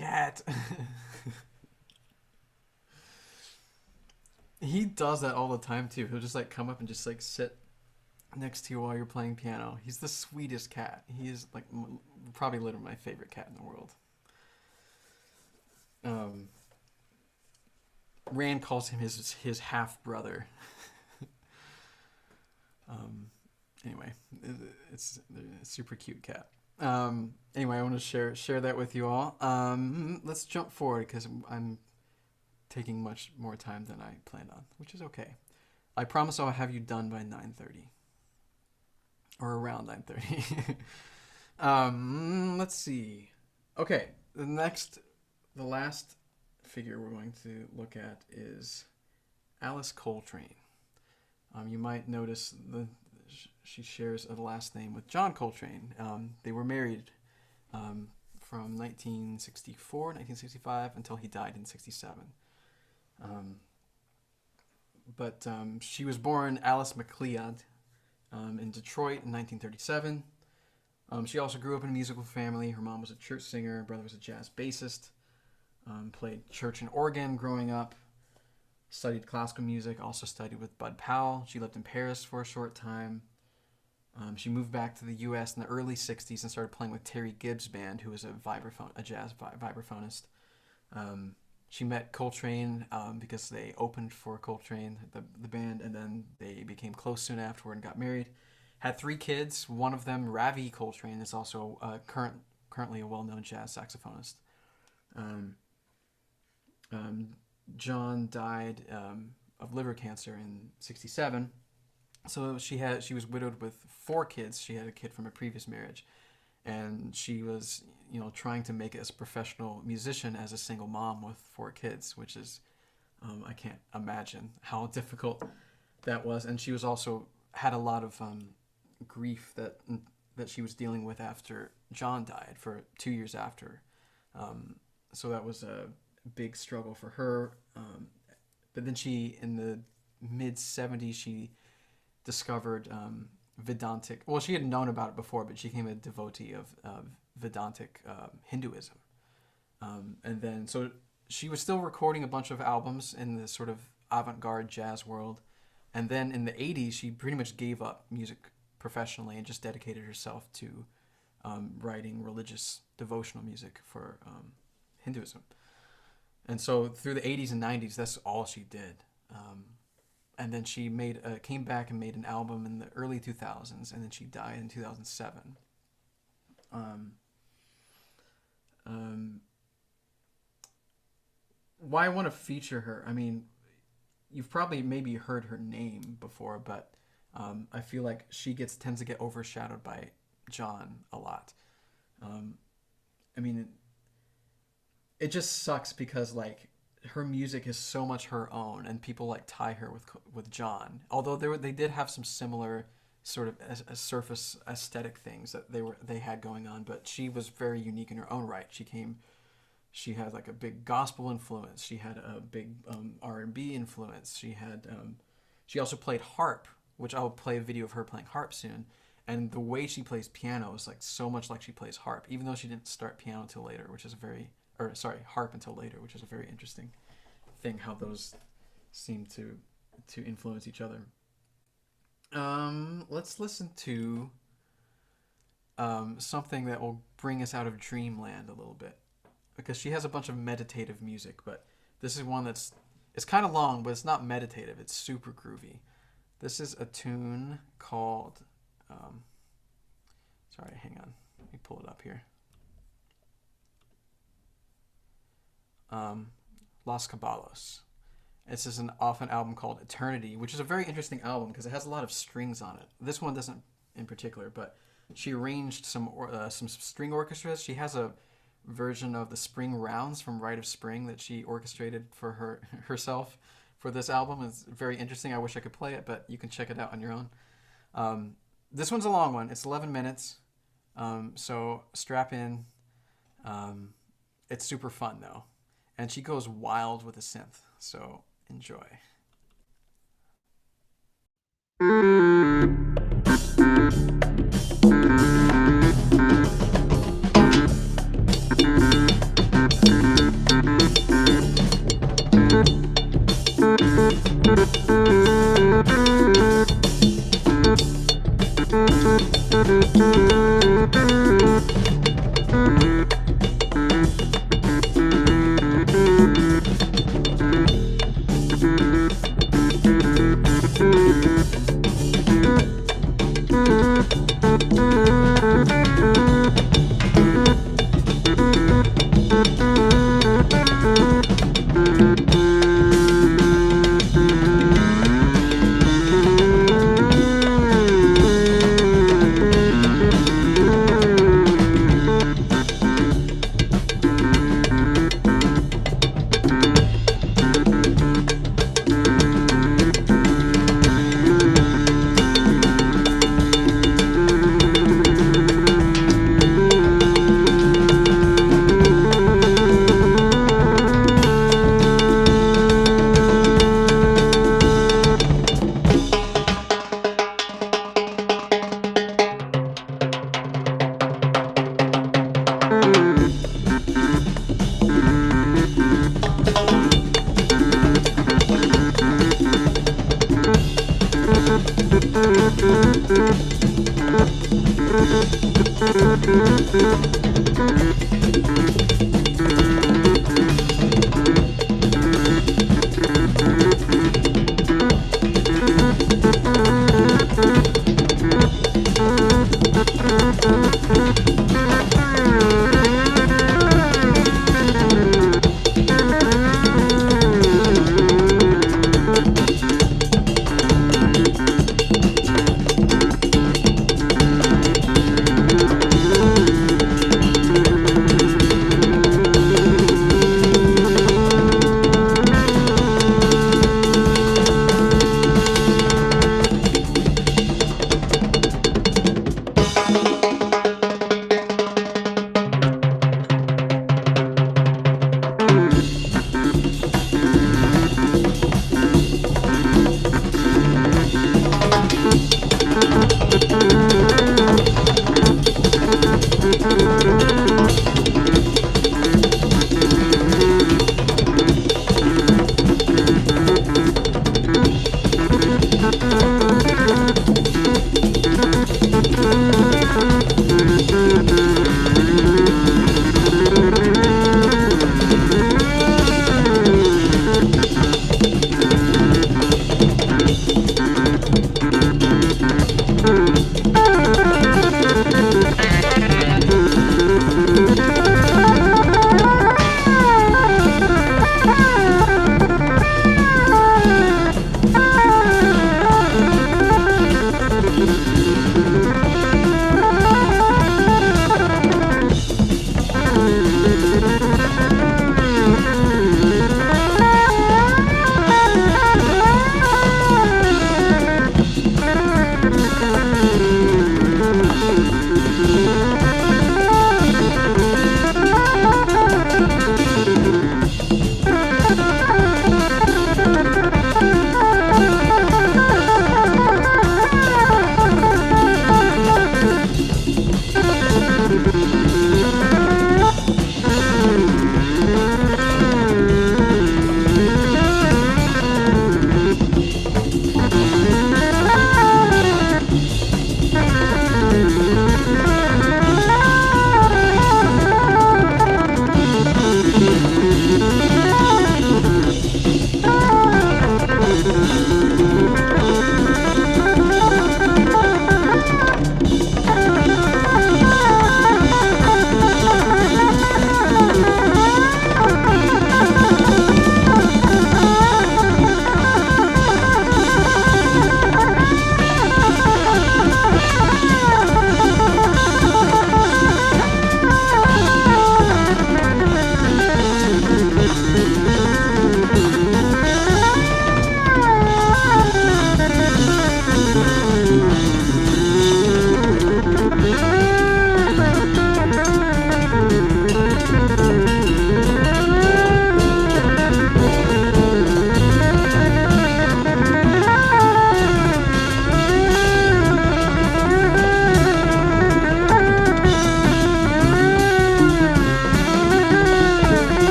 cat. He does that all the time too. He'll just like come up and just like sit next to you while you're playing piano. He's the sweetest cat. He is like probably literally my favorite cat in the world. Rand calls him his half brother. Anyway, it's a super cute cat. Anyway, I want to share that with you all. Let's jump forward because I'm taking much more time than I planned on, which is okay. I promise I'll have you done by 9:30 or around 9:30. Let's see. Okay, the last figure we're going to look at is Alice Coltrane. You might notice she shares a last name with John Coltrane. They were married from 1964, 1965 until he died in 67. But she was born Alice McLeod in Detroit in 1937. She also grew up in a musical family. Her mom was a church singer. Her brother was a jazz bassist. Played church and organ growing up. Studied classical music. Also studied with Bud Powell. She lived in Paris for a short time. She moved back to the U.S. in the early 60s and started playing with Terry Gibbs' band, who was a jazz vibraphonist. She met Coltrane because they opened for Coltrane, the band, and then they became close soon afterward and got married. Had 3 kids. One of them, Ravi Coltrane, is also currently a well-known jazz saxophonist. John died of liver cancer in 67. So she was widowed with 4 kids. She had a kid from a previous marriage, and she was, trying to make it as a professional musician as a single mom with 4 kids, which is, I can't imagine how difficult that was. And she was also had a lot of grief that she was dealing with after John died for 2 years after. So that was a big struggle for her. But then in the mid 70s, she discovered Vedantic. Well, she had known about it before, but she became a devotee of Vedantic Hinduism. And then, so she was still recording a bunch of albums in the sort of avant-garde jazz world. And then in the 80s, she pretty much gave up music professionally and just dedicated herself to writing religious devotional music for Hinduism. And so through the 80s and 90s, that's all she did. And then she came back and made an album in the early 2000s, and then she died in 2007. Why I want to feature her? I mean, you've probably maybe heard her name before, but I feel like she tends to get overshadowed by John a lot. I mean, it just sucks because like her music is so much her own, and people like tie her with John. Although they did have some similar sort of a surface aesthetic things that they had going on, but she was very unique in her own right. She had like a big gospel influence. She had a big R&B influence. She also played harp, which I'll play a video of her playing harp soon. And the way she plays piano is like so much like she plays harp, even though she didn't start piano until later, harp until later, which is a very interesting thing how those seem to influence each other. Let's listen to something that will bring us out of dreamland a little bit, because she has a bunch of meditative music, but this is one it's kind of long, but it's not meditative. It's super groovy. This is a tune called sorry, hang on, let me pull it up here. Los Caballos. This is off an album called Eternity, which is a very interesting album because it has a lot of strings on it. This one doesn't in particular, but she arranged some string orchestras. She has a version of the Spring Rounds from Rite of Spring that she orchestrated for herself for this album. It's very interesting. I wish I could play it, but you can check it out on your own. This one's a long one. It's 11 minutes, so strap in. It's super fun though. And she goes wild with the synth, so enjoy.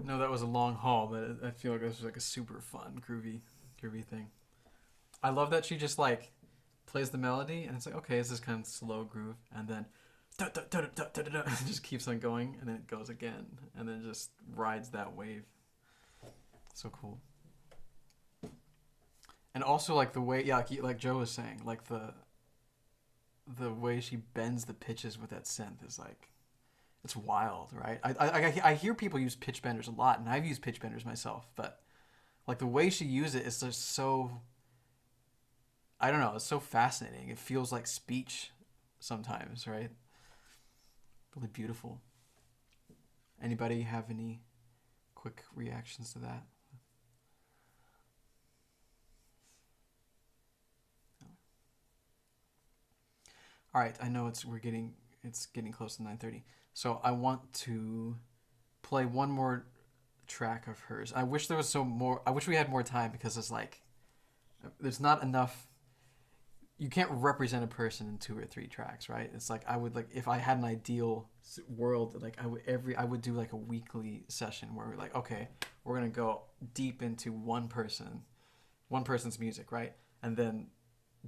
No, that was a long haul, but I feel like this was like a super fun, groovy thing. I love that she just like plays the melody and it's like, okay, it's this kind of slow groove, and then it just keeps on going, and then it goes again, and then just rides that wave. So cool. And also like the way, yeah, like Joe was saying, like the way she bends the pitches with that synth is like, it's wild, right? I hear people use pitch benders a lot, and I've used pitch benders myself, but like the way she used it is just so, I don't know, it's so fascinating. It feels like speech sometimes, right? Really beautiful. Anybody have any quick reactions to that? All right, I know it's getting close to 9:30. So I want to play one more track of hers. I wish there was I wish we had more time, because it's like there's not enough. you can't represent a person in 2 or 3 tracks, right? It's like I would like if I had an ideal world, like I would do like a weekly session where we're like, okay, we're gonna go deep into one person's music, right? And then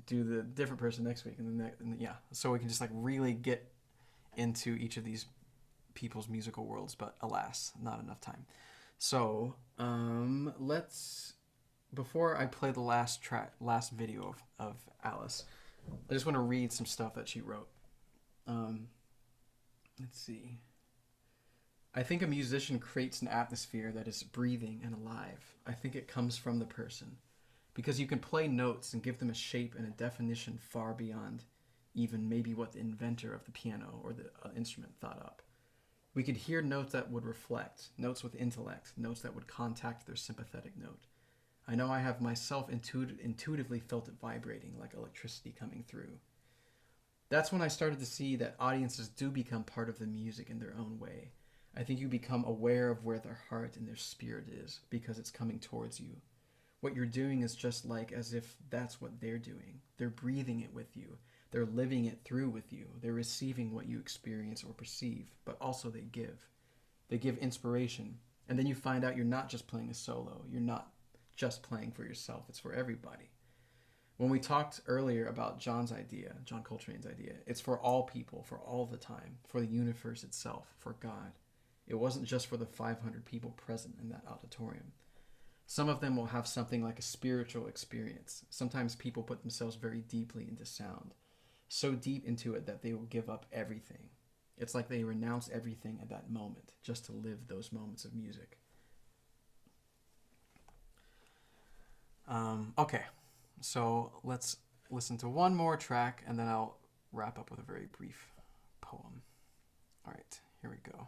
do the different person next week, and then yeah, so we can just like really get into each of these people's musical worlds. But alas, not enough time. So let's. Before I play the last video of Alice, I just want to read some stuff that she wrote. Let's see. I think a musician creates an atmosphere that is breathing and alive. I think it comes from the person. Because you can play notes and give them a shape and a definition far beyond even maybe what the inventor of the piano or the instrument thought up. We could hear notes that would reflect, notes with intellect, notes that would contact their sympathetic note. I know I have myself intuitively felt it vibrating like electricity coming through. That's when I started to see that audiences do become part of the music in their own way. I think you become aware of where their heart and their spirit is because it's coming towards you. What you're doing is just like as if that's what they're doing. They're breathing it with you. They're living it through with you. They're receiving what you experience or perceive, but also they give. They give inspiration. And then you find out you're not just playing a solo. You're not just playing for yourself. It's for everybody. When we talked earlier about John Coltrane's idea, it's for all people, for all the time, for the universe itself, for God. It wasn't just for the 500 people present in that auditorium. Some of them will have something like a spiritual experience. Sometimes people put themselves very deeply into sound, so deep into it that they will give up everything. It's like they renounce everything at that moment just to live those moments of music. Okay, so let's listen to one more track and then I'll wrap up with a very brief poem. All right, here we go.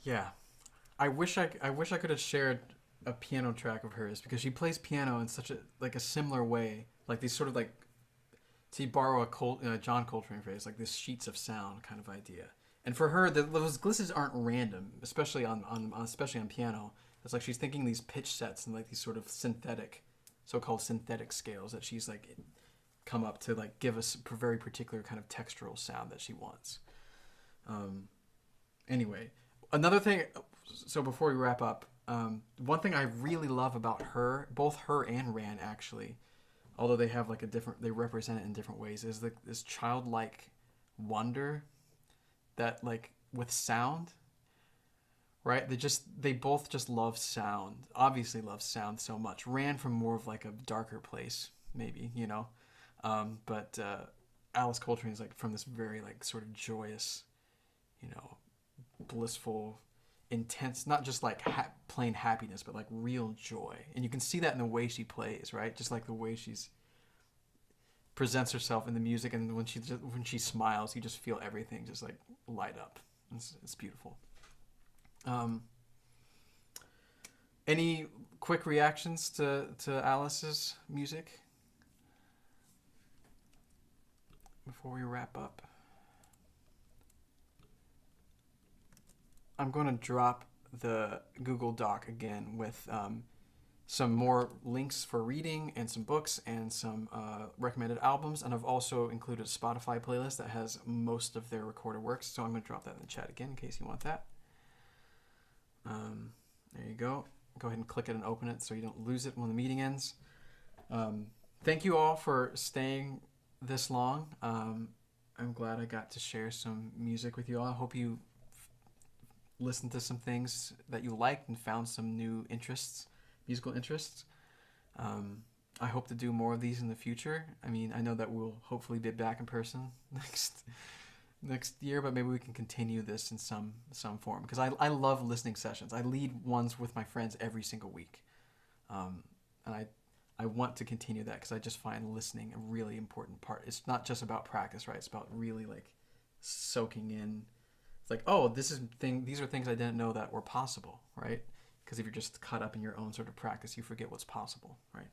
Yeah, I wish I could have shared a piano track of hers because she plays piano in such a like a similar way, like these sort of like to borrow a John Coltrane phrase, like this sheets of sound kind of idea. And for her, those glisses aren't random, especially especially on piano. It's like she's thinking these pitch sets and like these sort of synthetic, so-called synthetic scales that she's like come up to like give us a very particular kind of textural sound that she wants. Anyway, another thing. So before we wrap up, one thing I really love about her, both her and Ran actually, although they have like they represent it in different ways, is this childlike wonder that like with sound, right? They both just love sound. Obviously love sound so much. Ran from more of like a darker place, maybe, but Alice Coltrane is like from this very like sort of joyous, blissful, intense, not just like plain happiness, but like real joy. And you can see that in the way she plays, right? Just like the way she's presents herself in the music, and when she smiles, you just feel everything just like light up. It's beautiful. Any quick reactions to Alice's music before we wrap up? I'm going to drop the Google Doc again with some more links for reading and some books and some recommended albums. And I've also included a Spotify playlist that has most of their recorded works. So I'm going to drop that in the chat again in case you want that. There you go. Go ahead and click it and open it so you don't lose it when the meeting ends. Thank you all for staying this long. I'm glad I got to share some music with you all. I hope you listened to some things that you liked and found some new musical interests. I hope to do more of these in the future. I mean, I know that we'll hopefully be back in person next year, but maybe we can continue this in some form, because I love listening sessions. I lead ones with my friends every single week, and I want to continue that because I just find listening a really important part. It's not just about practice, right? It's about really like soaking in. It's like, oh, these are things I didn't know that were possible, right? Because if you're just caught up in your own sort of practice, you forget what's possible, right?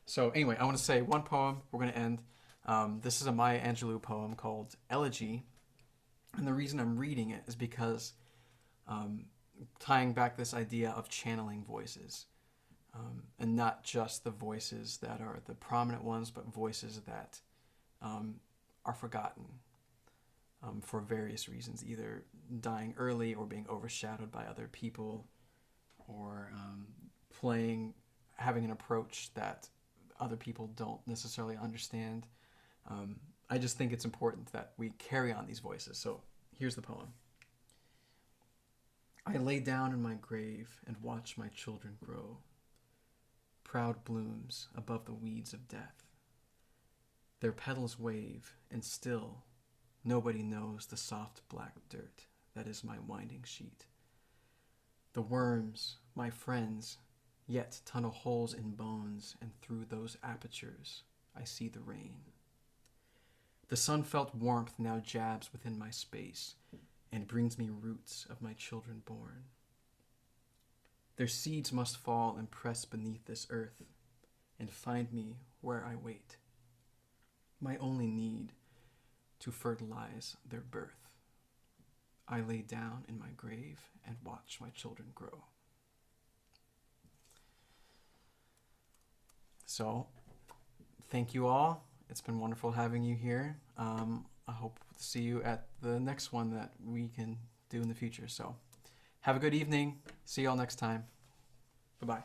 So anyway, I want to say one poem. We're going to end. This is a Maya Angelou poem called Elegy. And the reason I'm reading it is because tying back this idea of channeling voices, and not just the voices that are the prominent ones, but voices that are forgotten for various reasons, either dying early or being overshadowed by other people, or having an approach that other people don't necessarily understand. I just think it's important that we carry on these voices. So here's the poem. I lay down in my grave and watch my children grow, proud blooms above the weeds of death. Their petals wave, and still nobody knows the soft black dirt that is my winding sheet. The worms, my friends, yet tunnel holes in bones, and through those apertures I see the rain. The sun-felt warmth now jabs within my space and brings me roots of my children born. Their seeds must fall and press beneath this earth and find me where I wait, my only need to fertilize their birth. I lay down in my grave and watch my children grow. So, thank you all. It's been wonderful having you here. I hope to see you at the next one that we can do in the future. So, have a good evening. See you all next time. Bye-bye.